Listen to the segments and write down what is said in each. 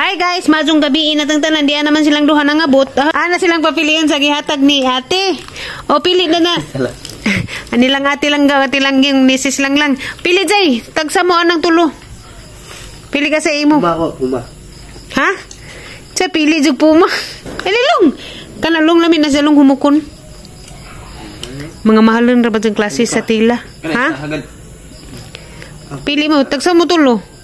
Hi guys, majong gabi inatang tanan di naman silang duha nangabot. Ana silang papilian sa gihatag ni ate. O pili na na. Ani lang ate lang yung misis lang. Pili jay, tagsa mo anang tulo. Pili ka sa imo. Puma. Ha? Sa pili jug puma. Ililong. Kanalong lamin na salong humukon. Mga mahalon ra ba jang klase sa tila? Ha? Pili mo, tagsa mo tulo.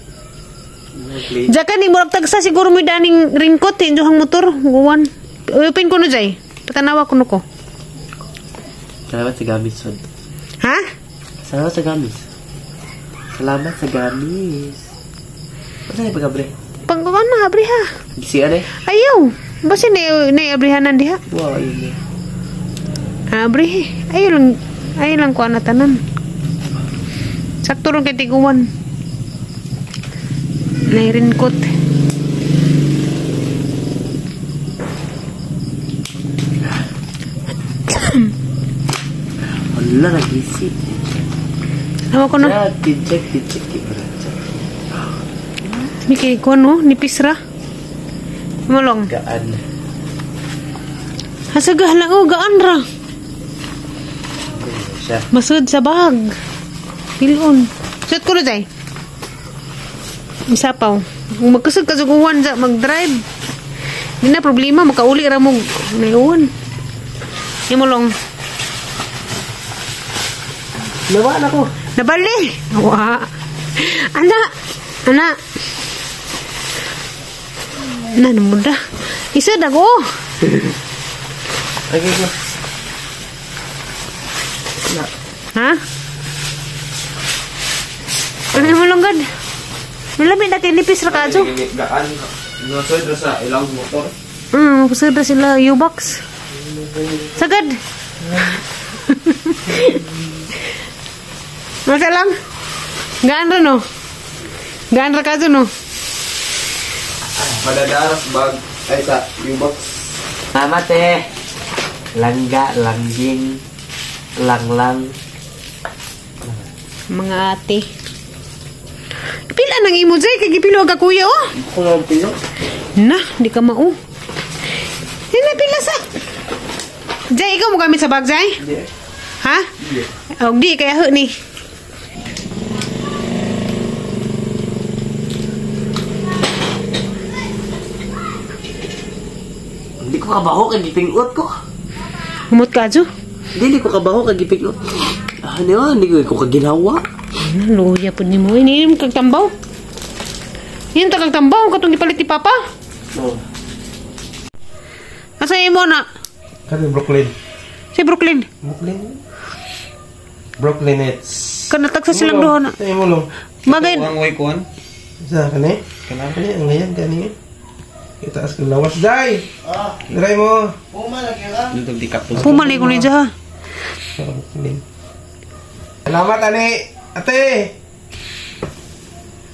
Jaka ni murag tagsa siguro mo daning ringkot hinduhang motor guwan. Upin ko no jay. Patanawa ko no ko. Salamat sa gamis. Ha? Salamat sa gamis. Salamat sa gamis. Ano yung pag-abre? Pag-ano abri ha? Gisi ano eh? Ayaw. Basi na abrihanan diha. Wow, yun eh. Abri. Ayaw lang ko anatanan. Sakto ron kay tiguan. Nairingkot. Wala na gisi. Nawa ko na. Tijek. Mikay ko no, nipis ra. Mulong. Gaan. Hasagah lang o, gaan ra. Siya. Masud sa bag. Pilon. Sut ko na jay. Isapaw. Kung magkasag ka sa kuwan mag-drive. Hindi na problema, makauli ra mo. Naiuwan. Mulong. Nawa na ko. Nabali. Wa. Anak. Ano mo da? Isa dago. Okay ko. Ha? Ano mo longgad? Nalamin na kinipis ra kadyo. Gaan. Nasod ra sa ilang motor. Kusod ra sila U-box. Sagad. Masa lang. Gaan ra no? Gaan ra kadyo no? Madadaras bag ay sa U-box. Salamat eh. Langga, langging, langlang. Mga ate. Pila nang imo jay kay gipilo ka kuya oh. Kulang pilo. Na, di ka mao. Hindi pila sa. Jay, ikaw mo gamit sa bag jay? Yeah. Ha? Yeah. Og di kaya ho ni. Hindi ko kabaho kay gipingot ko. Humot ka jo? Hindi ko kabaho kay gipingot. Ano, hindi ko kaginawa. Luya po ni mo. Ini kag tambaw. Yan ta kag tambaw katong gipalit ni Papa. Oh. Asa imo na? Kani Brooklyn. Si Brooklyn. Brooklyn it's. Kanatag sa silang duha na. Ay mo long. Magay. Ang way kuan. Sa kani? Kanapa ni ang ngayon kani. Itaas ko lawas dai. Diray mo. Puma lagi ra. Dito di kapos. Pumali ko ni Jaha. Salamat ani. Ate.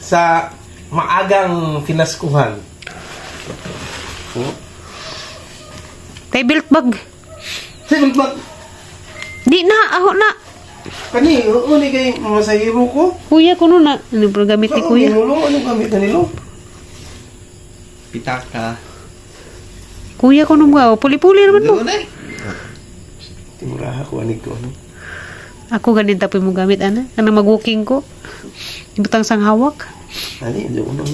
Sa maagang pinaskuhan. Tay belt bag. Sino ba? Di na, ako na. Kani, uli kay masahiro ko. Kuya ko na. Ano ba gamit ni kuya? Anong gamit na nilo? Pitaka. Kuya ko nung gawa. Puli-puli naman mo. Timuraha ko anig ko. Ako ganin tapoy mo gamit, ana. Kana mag-walking ko. Ibutang sang hawak. Ani, hindi ko nang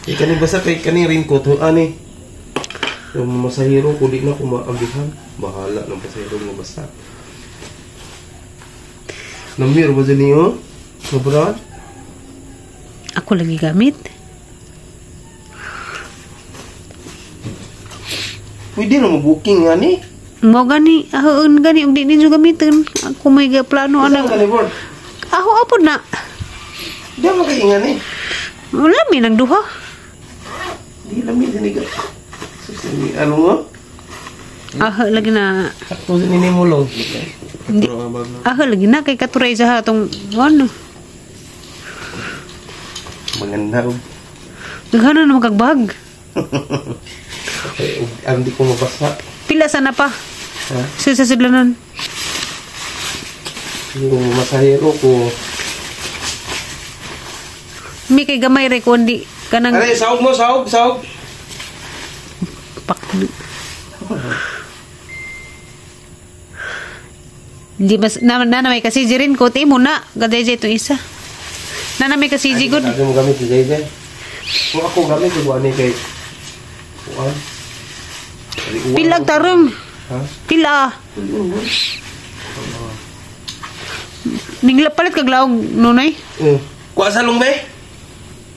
kani basta kay kani rin ko to ani. Yung masahiro ko di na ko maambihan. Bahala ng pasahiro mo basta. Namir ba dyan niyo? Sobrang? Ako lagi gamit. Pwede na mag-booking nga ni. Mo gani, ako gani og di ninyo gamitin. Ako may plano Ano ana. ka ni Bord? Ako apod na. Di mo kayo nga ni. Wala mi nang duha. Di lamig din ka. Ano mo? Aha lagi na. Sakto din ni mo long. Hindi. Aha lagi na kay katuray sa atong ano. Maganda. Daghana na magagbag. Hindi ko mabasa. Pila sana pa? Ha? Sa sudlanan. Yung masahiro ko Mi kay gamay re kundi kanang Ano, sahog mo, sahog. pak. Di mas na may kasi rin ko ti mo na gaday to isa. Na may kasi good. Kasi mo gamit si Jay. Kung ako gamit ko ani kay kuan. Pilag tarong. Ha? Pila. Ningla palit kag laog nunay. Kuha sa long be.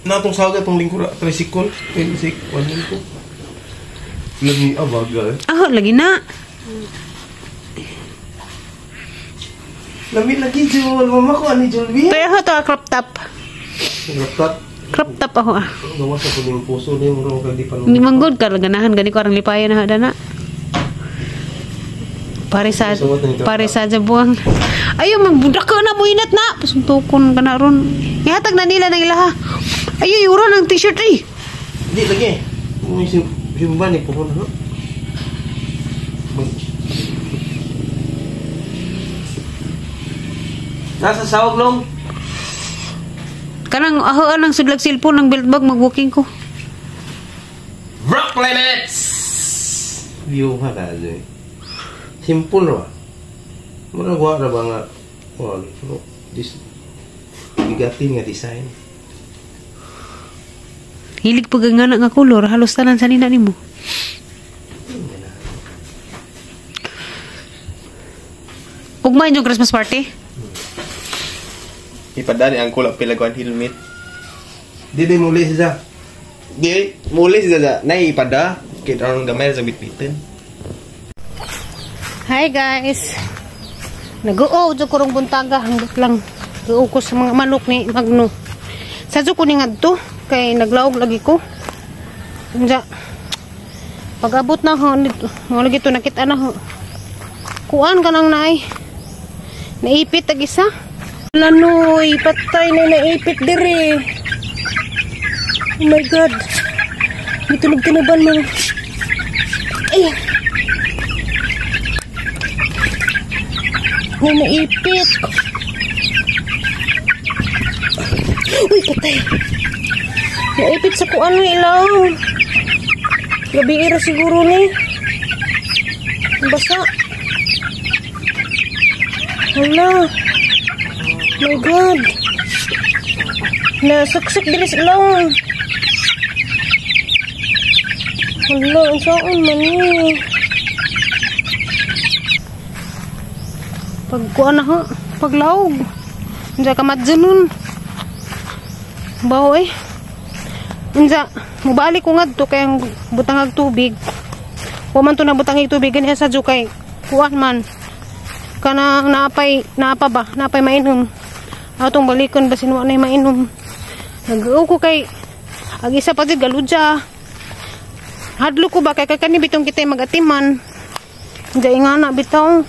Na tong sahog atong lingkura tricycle, pensik, ano ko. Lagi abagal. Ah, lagi na. Lagi Jul, mama ko ani Julby. Pero to crop top. Laptop. Crop top ako ah. Gawa sa puning puso ni mo kay di pa. Ni manggod ka ganahan gani ko arang lipayan na hada na. Pare sa buang. Ayo magbudak ka na mo inat na. Pasuntukon ka na ron. Ihatag na nila ng ilaha. Ayo yuro ng t-shirt eh. Di lagi. Mo simban ni puhon no. Nasa sahog long. Kanang ahoan ng sudlag cellphone ng belt bag mag-booking ko. Rock limits. View ha ka dai. Simple ra. Mura gua ra ba nga this bigatin nga design. Hilig pag nga color halos tanan sa nina nimo. Ugma yung Christmas party? Ipadani ang kulap pilaguan helmet. Di muli siya. Di muli siya na ipada kita orang gamay sa bitbitin. Hi guys. Nag-uaw jo kurong buntaga hanggat lang. Guaw ko sa mga manok ni Magno. Sadyo ko ni ngadto kay naglaog lagi ko. Unja. Pag-abot na ho mo lagi to nakita na ho. Kuan kanang naay. Naipit tag isa. Lanoy, patay na naipit dire. Oh my god. Mitulog tinaban man. Ay. Naipit. Uy, patay. Naipit sa kuan ng ilaw. Gabi ira siguro ni. Basa. Hala. My god. Nasaksik diri sa ilaw. Hala, ang saan man ni. Pagkuan na ha, paglaog. Unsa ka madjunun. Bawo eh. Unsa, mubalik ko ngadto kay ang butangag tubig. Wa man to na butangig tubig gani sa kay kuan man. Kana naapay mainom. Atong balikon basin wa nay mainom. Nag-uw ko kay ag isa pa jud galudya. Hadlo ko ba kay kani bitong kitay magatiman. Unsa ingana bitaw.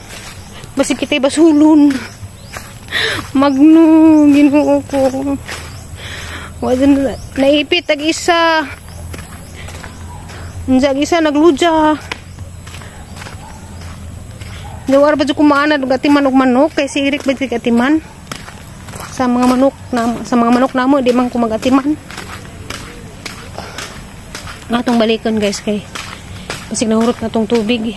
Basi kita'y basulon. Magno, Ginoo ko. Wala naipit tag isa. Unsa isa nagludya. Dawar ba jud kumaana og atiman og manok kay si Eric ba jud atiman. Sa mga manok namo di man ko magatiman. Atong balikon guys kay basig nahurot na tong tubig.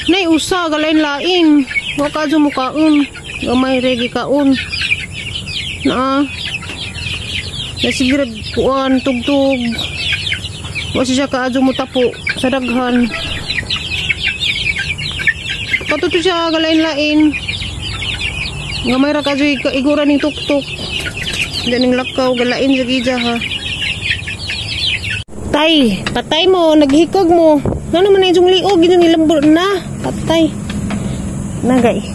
Nay usa galain-lain. Wa ka jo mukaon. Gamay regi kaon. Na. Nasigirad kuan tugtog. Wa siya ka adyo mo tapo sa daghan. Patuto siya galain-lain. Gamay ra ka jo igura ning tuktok. Daning lakaw galain sa gija ha. Tay, patay mo, naghikog mo. Nga naman na yung liog, yun nilambor na. Patay. Nagay.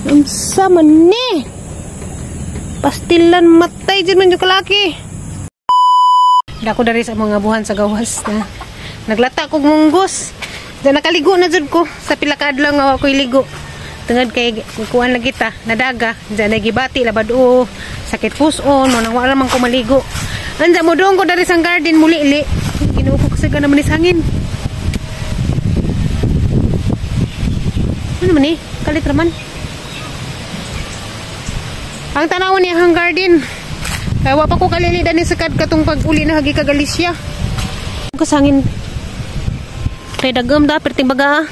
Amsa man ni. Pastilan matay dyan man yung kalaki. Dako dari sa mga buhan sa gawas na. Naglata kong munggos. Dahil nakaligo na dyan ko. Sa pilakadlaw nga ako'y ligo. Tungod kay kukuhan na kita. Nadaga. Dyan nagibati, labado. Sakit puson. Manang wala man ko maligo. Anda mo doon ko dari sang garden muli-li. Ginuko ko sa naman is hangin. Ano man eh? Kalit raman. Ang tanawon niya hang garden. Kaya wa pa ko kalilidan ni sakad katong pag-uli na hagi ka Galicia. Kasangin. Kay dagam da perting baga.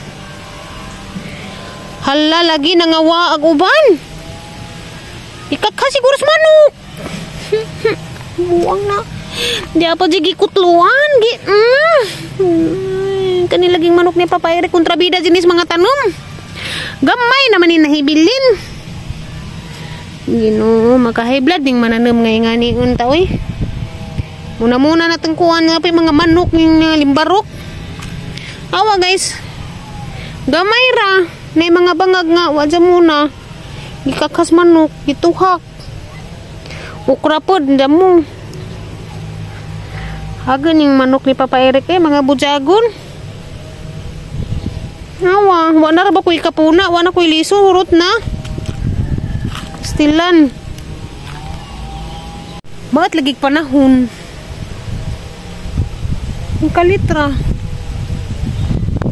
Hala lagi nangawa ag uban. Ikakha siguro sa manok. Buwang na. Di apa jigi kutluan. Kanilaging manok ni Papa Eric kontrabida jenis mga tanom. Gamay naman ni nahibilin. Gino, maka-high blood ning mananam ngay nga ni unta oy. Muna-muna natang kuhan nga pa mga manok ning limbarok. Awa guys. Gamay ra. Nay mga bangag nga wadya muna. Gikakas manok, gituhak. Ukra pod damo. Haga ning manok ni Papa Eric mga bujagon. Awa, wala na ba ko ikapuna? Wala na ko iliso, hurot na. Stilan. Bakit lagig panahon? Ang kalitra.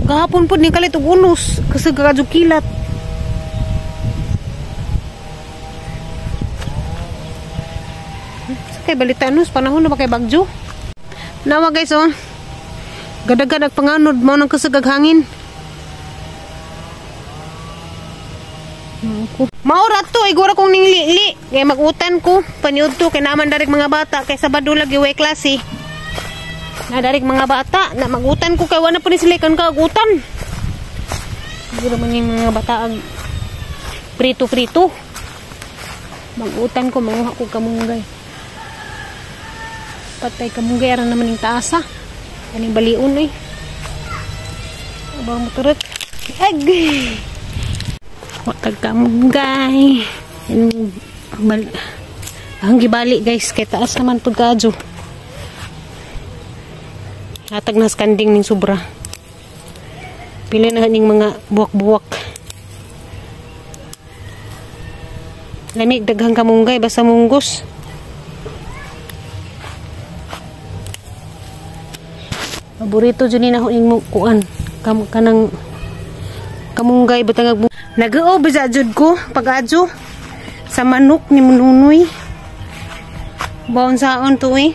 Gahapon po ni kalit og unos. Kasi kakajukilat. Sakay balitanos, panahon na ba kay bagyo? Nawa guys oh. Gadagad panganod mo ng kasagag hangin. Maura to, igura kong ninglili. Kaya magutan ko. Paniud to, kaya naman darig mga bata. Kaya Sabado lagi way klase. Na darig mga bata. Na magutan ko, kaya wala po ni sila ikan kaagutan. Siguro man yung mga bata ang prito-prito. Magutan ko, manguha ko kamunggay. Patay kamunggay, aran naman yung taasa. Kaning baliun eh. Abang mo turut. Agay! Watag kamunggay. Ang gibali guys, kay taas naman pud kadyo. Hatag na skanding ning sobra. Pili na ning mga buwak-buwak. Lamig daghang kamunggay basta munggos. Paborito jud ni na ning kuan. Kanang kamunggay butang nag-o bisa jud ko pag-adyo sa manok ni Mununoy. Baon saon to eh.